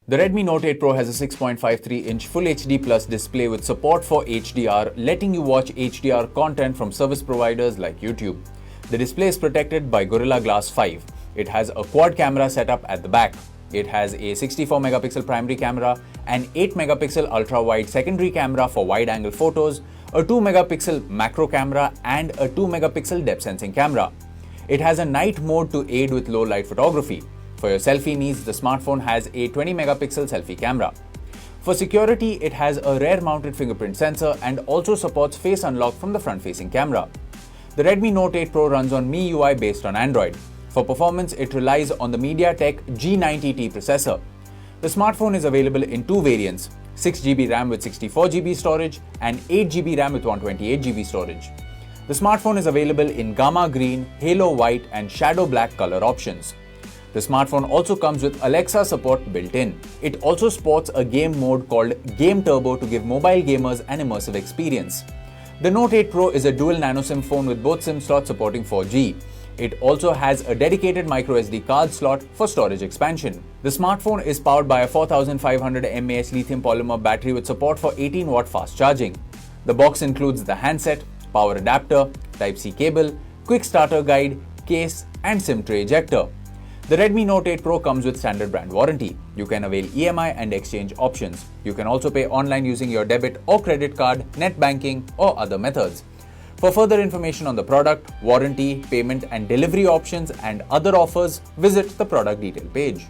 The Redmi Note 8 Pro has a 6.53-inch Full HD Plus display with support for HDR, letting you watch HDR content from service providers like YouTube. The display is protected by Gorilla Glass 5. It has a quad camera setup at the back. It has a 64-megapixel primary camera, an 8-megapixel ultra-wide secondary camera for wide-angle photos, a 2-megapixel macro camera, and a 2-megapixel depth sensing camera. It has a night mode to aid with low-light photography. For your selfie needs, the smartphone has a 20-megapixel selfie camera. For security, it has a rear-mounted fingerprint sensor and also supports face unlock from the front-facing camera. The Redmi Note 8 Pro runs on MIUI based on Android. For performance, it relies on the MediaTek G90T processor. The smartphone is available in two variants, 6GB RAM with 64GB storage and 8GB RAM with 128GB storage. The smartphone is available in Gamma Green, Halo White and Shadow Black color options. The smartphone also comes with Alexa support built in. It also sports a game mode called Game Turbo to give mobile gamers an immersive experience. The Note 8 Pro is a dual nano SIM phone with both SIM slots supporting 4G. It also has a dedicated microSD card slot for storage expansion. The smartphone is powered by a 4500 mAh lithium-polymer battery with support for 18-watt fast charging. The box includes the handset, power adapter, Type-C cable, quick starter guide, case and SIM tray ejector. The Redmi Note 8 Pro comes with standard brand warranty. You can avail EMI and exchange options. You can also pay online using your debit or credit card, net banking or other methods. For further information on the product, warranty, payment and delivery options and other offers, visit the product detail page.